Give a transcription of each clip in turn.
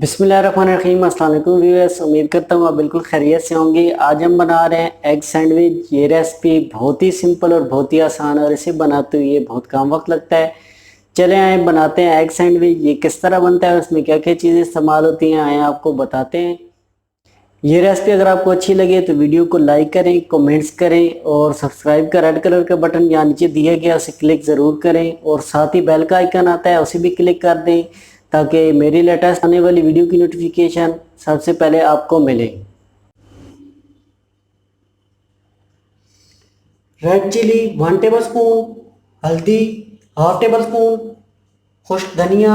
बिस्मिल्लाहिर्रहमानिर्रहीम। अस्सलाम वालेकुम व्यूअर्स, उम्मीद करता हूँ आप बिल्कुल खैरियत से होंगे। आज हम बना रहे हैं एग सैंडविच। ये रेसिपी बहुत ही सिंपल और बहुत ही आसान और इसे बनाते हुए बहुत कम वक्त लगता है। चले आए बनाते हैं एग सैंडविच। ये किस तरह बनता है, उसमें क्या क्या चीज़ें इस्तेमाल होती हैं, आए आपको बताते हैं। ये रेसिपी अगर आपको अच्छी लगे तो वीडियो को लाइक करें, कमेंट्स करें और सब्सक्राइब का रेड कलर का बटन यहाँ नीचे दिया गया उसे क्लिक ज़रूर करें और साथ ही बेल का आइकन आता है उसे भी क्लिक कर दें ताकि मेरी लेटेस्ट आने वाली वीडियो की नोटिफिकेशन सबसे पहले आपको मिले। रेड चिली 1 टेबल स्पून, हल्दी हाफ टेबल स्पून, खुश्क धनिया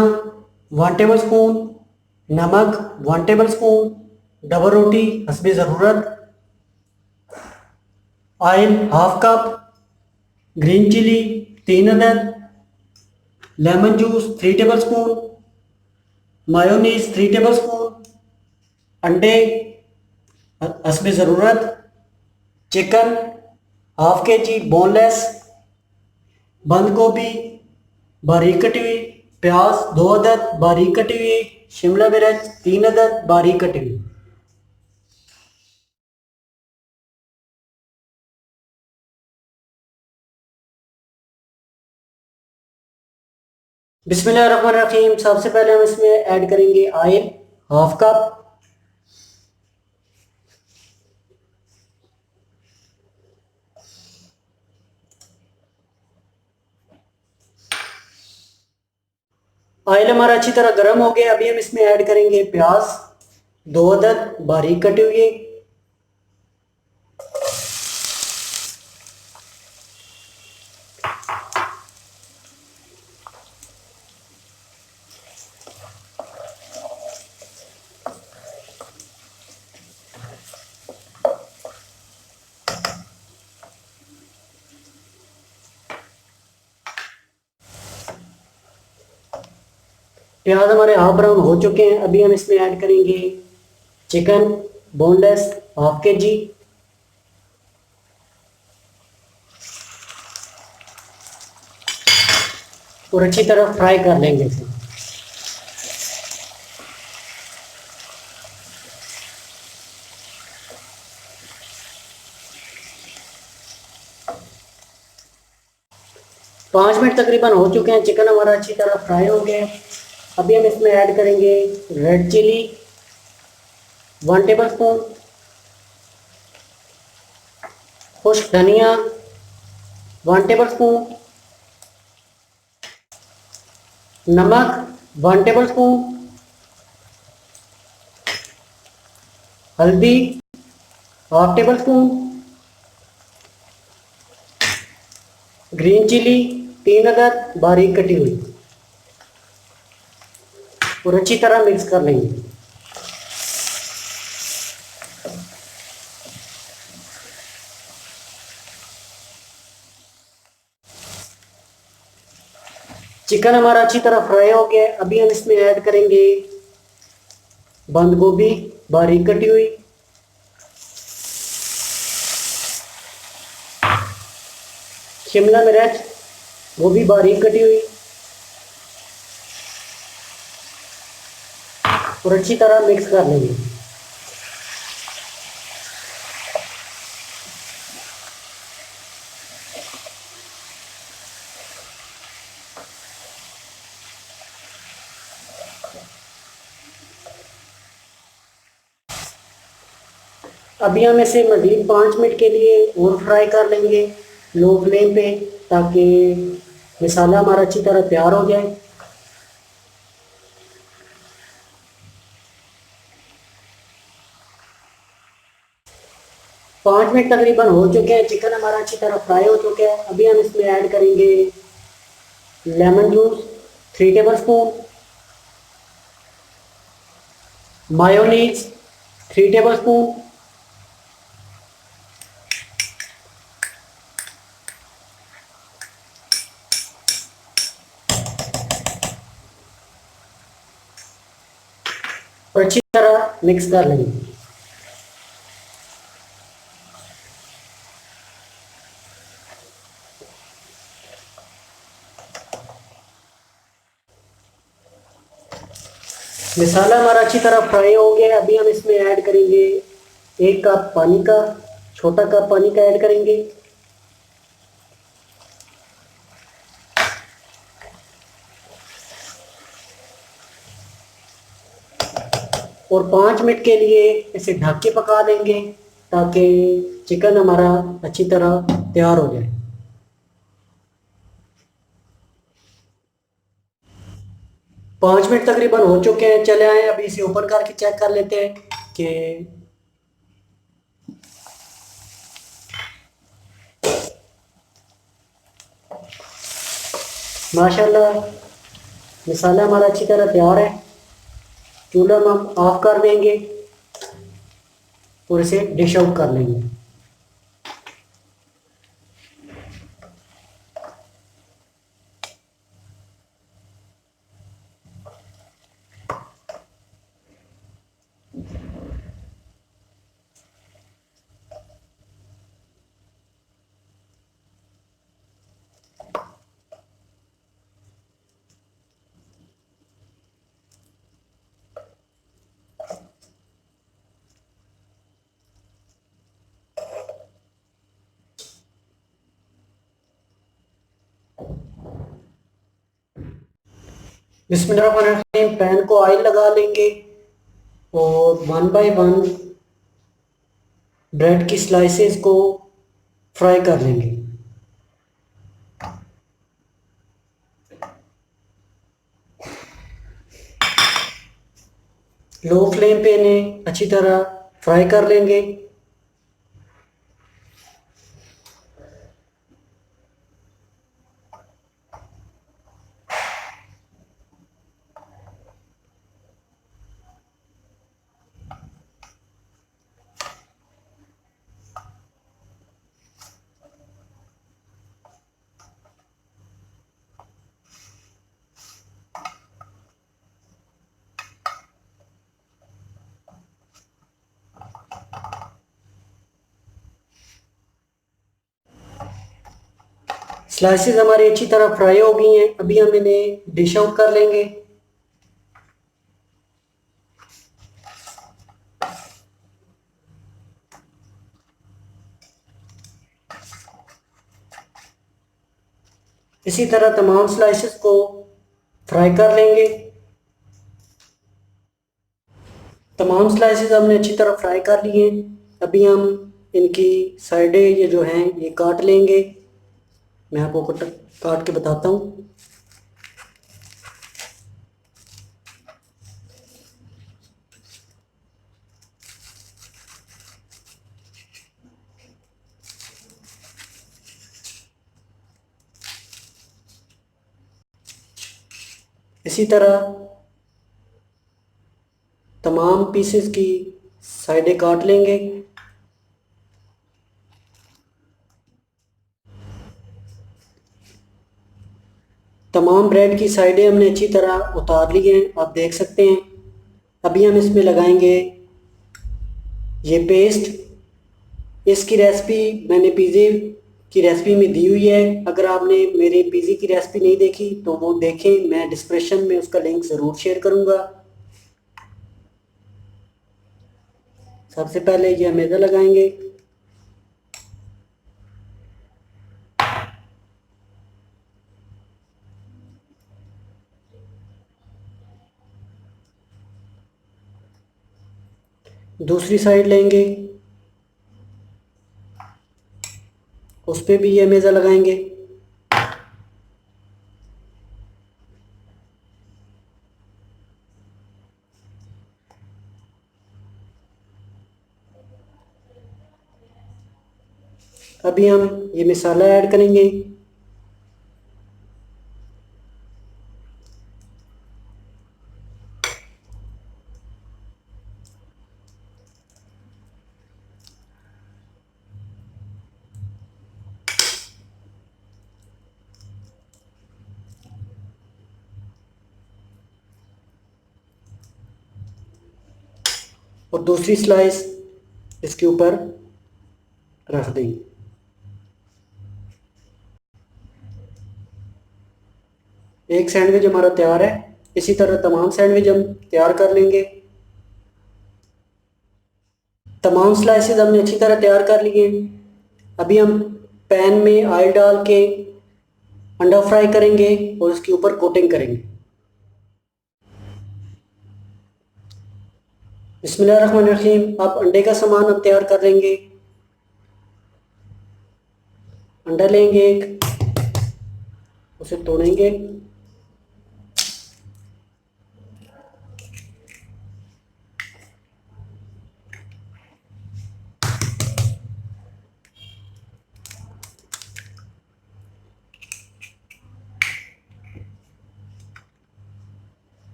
1 टेबल स्पून, नमक 1 टेबल स्पून, डबल रोटी हस्बे ज़रूरत, oil half cup, green chili 3 अदद, lemon juice 3 tablespoon, mayonnaise 3 tablespoon, अंडे हस्बे ज़रूरत, चिकन हाफ के जी बोनलेस, बंद गोभी बारीक कटी हुई, प्याज 2 अदद बारीक कटी हुई, शिमला मिर्च 3 अदद बारीक कटी हुई। बिस्मिल्लाहिर्रहमानिर्रहीम। सबसे पहले हम इसमें ऐड करेंगे ऑयल हाफ कप, ऑयल हमारा अच्छी तरह गर्म हो गया। अभी हम इसमें ऐड करेंगे प्याज 2 अदद बारीक कटी हुई, प्याज हमारे हाफ ब्राउन हो चुके हैं। अभी हम इसमें ऐड करेंगे चिकन बोनलेस हाफ के जी, और अच्छी तरह फ्राई कर लेंगे इसे। 5 मिनट तकरीबन हो चुके हैं। चिकन हमारा अच्छी तरह फ्राई हो गया है। अभी हम इसमें ऐड करेंगे रेड चिली 1 टेबल स्पून, खुश्क धनिया 1 टेबल स्पून, नमक 1 टेबल स्पून, हल्दी half tablespoon, green chili 3 अदद बारीक कटी हुई, और अच्छी तरह मिक्स कर लेंगे। चिकन हमारा अच्छी तरह फ्राई हो गया। अभी हम इसमें ऐड करेंगे बंद गोभी बारीक कटी हुई, शिमला मिर्च वो भी बारीक कटी हुई, और अच्छी तरह मिक्स कर लेंगे। अभी हम इसे मज़ीद 5 मिनट के लिए और फ्राई कर लेंगे लो फ्लेम पे, ताकि मसाला हमारा अच्छी तरह तैयार हो जाए। 5 मिनट तकरीबन हो चुके हैं। चिकन हमारा अच्छी तरह फ्राई हो चुका है। अभी हम इसमें ऐड करेंगे lemon juice 3 tablespoon, mayonnaise 3 table spoon, और अच्छी तरह मिक्स कर लेंगे। मसाला हमारा अच्छी तरह फ्राई हो गया। अभी हम इसमें ऐड करेंगे 1 कप पानी का, छोटा कप पानी का ऐड करेंगे। और 5 मिनट के लिए इसे ढक के पका देंगे ताकि चिकन हमारा अच्छी तरह तैयार हो जाए। 5 मिनट तकरीबन हो चुके हैं। चले आए अभी इसे ओपन करके चेक कर लेते हैं कि माशाल्लाह मसाला हमारा अच्छी तरह तैयार है। चूल्हा हम ऑफ कर देंगे और इसे डिश आउट कर लेंगे। बिस्मिल्लाहिर्रहमानिर्रहीम। पैन को ऑयल लगा लेंगे और 1 बाय 1 ब्रेड की स्लाइसेस को फ्राई कर लेंगे। लो फ्लेम पे इन्हें अच्छी तरह फ्राई कर लेंगे। स्लाइसेस हमारी अच्छी तरह फ्राई हो गई हैं। अभी हम इन्हें डिश आउट कर लेंगे। इसी तरह तमाम स्लाइसेस को फ्राई कर लेंगे। तमाम स्लाइसेस हमने अच्छी तरह फ्राई कर लिए। अभी हम इनकी साइडें ये जो हैं ये काट लेंगे। मैं आपको काट के बताता हूँ। इसी तरह तमाम पीसेस की साइडें काट लेंगे। तमाम ब्रेड की साइडें हमने अच्छी तरह उतार ली हैं, आप देख सकते हैं। अभी हम इसमें लगाएंगे ये पेस्ट। इसकी रेसिपी मैंने पिज़्ज़े की रेसिपी में दी हुई है। अगर आपने मेरे पिज़्ज़े की रेसिपी नहीं देखी तो वो देखें, मैं डिस्क्रिप्शन में उसका लिंक ज़रूर शेयर करूँगा। सबसे पहले ये मैदा लगाएंगे। दूसरी साइड लेंगे, उस पर भी ये मैदा लगाएंगे। अभी हम ये मसाला ऐड करेंगे। और दूसरी स्लाइस इसके ऊपर रख देंगे। एक सैंडविच हमारा तैयार है। इसी तरह तमाम सैंडविच हम तैयार कर लेंगे। तमाम स्लाइसेस हमने अच्छी तरह तैयार कर लिए। अभी हम पैन में ऑयल डाल के अंडा फ्राई करेंगे और उसके ऊपर कोटिंग करेंगे। बिस्मिल्लाहिर्रहमानिर्रहीम। अब अंडे का सामान हम तैयार कर लेंगे। अंडा लेंगे एक, उसे तोड़ेंगे।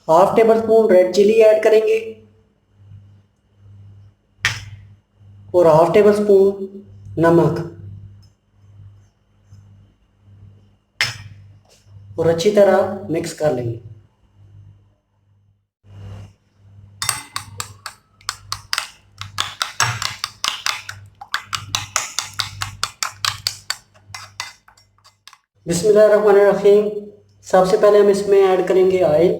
Half tablespoon red chili add करेंगे और हाफ टेबल स्पून नमक, और अच्छी तरह मिक्स कर लेंगे। बिस्मिल्लाहिर्रहमानिर्रहीम। सबसे पहले हम इसमें ऐड करेंगे ऑयल।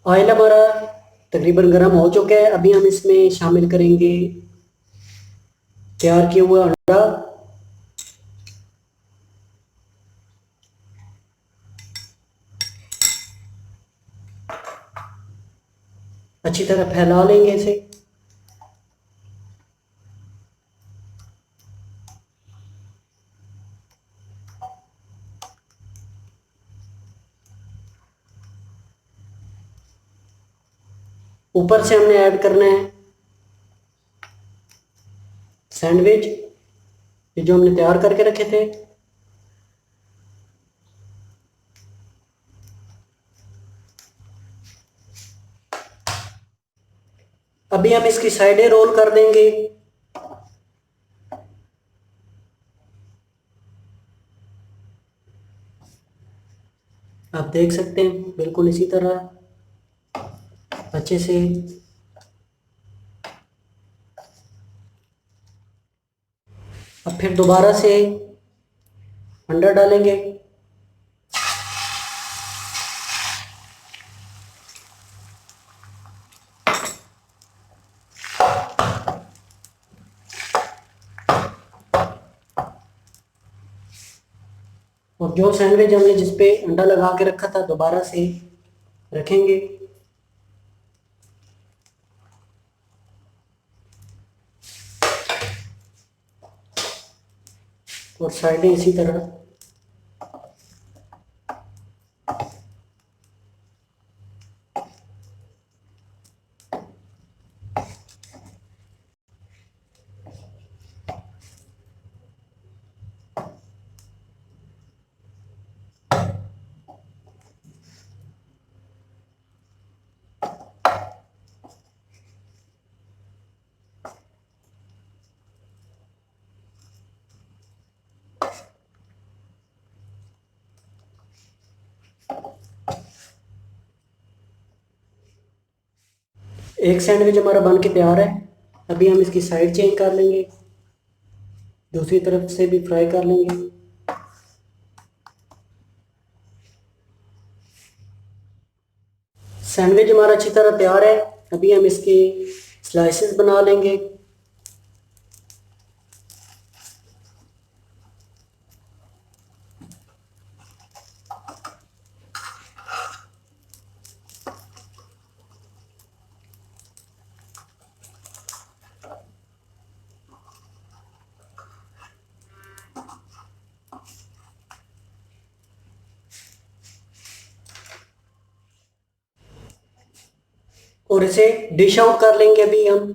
ऑयल हमारा तकरीबन गर्म हो चुका है। अभी हम इसमें शामिल करेंगे तैयार किया हुआ अंडा। अच्छी तरह फैला लेंगे इसे। ऊपर से हमने ऐड करना है सैंडविच, ये जो हमने तैयार करके रखे थे। अभी हम इसकी साइडें रोल कर देंगे। आप देख सकते हैं बिल्कुल इसी तरह अच्छे से। अब फिर दोबारा से अंडा डालेंगे। और जो सैंडविच हमने जिस पे अंडा लगा के रखा था दोबारा से रखेंगे। और साइडें इसी तरह। एक सैंडविच हमारा बन के तैयार है। अभी हम इसकी साइड चेंज कर लेंगे, दूसरी तरफ से भी फ्राई कर लेंगे। सैंडविच हमारा अच्छी तरह तैयार है। अभी हम इसके स्लाइसेस बना लेंगे। और इसे डिश आउट कर लेंगे अभी हम।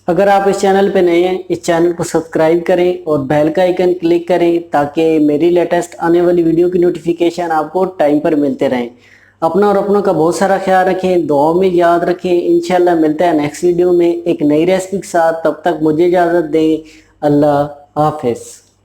अगर आप इस चैनल पे नए हैं, इस चैनल को सब्सक्राइब करें और बेल का आइकन क्लिक करें ताकि मेरी लेटेस्ट आने वाली वीडियो की नोटिफिकेशन आपको टाइम पर मिलते रहें। अपना और अपनों का बहुत सारा ख्याल रखें, दुआओं में याद रखें। इंशाल्लाह मिलते हैं नेक्स्ट वीडियो में एक नई रेसिपी के साथ। तब तक मुझे इजाज़त दें। अल्लाह हाफिज़।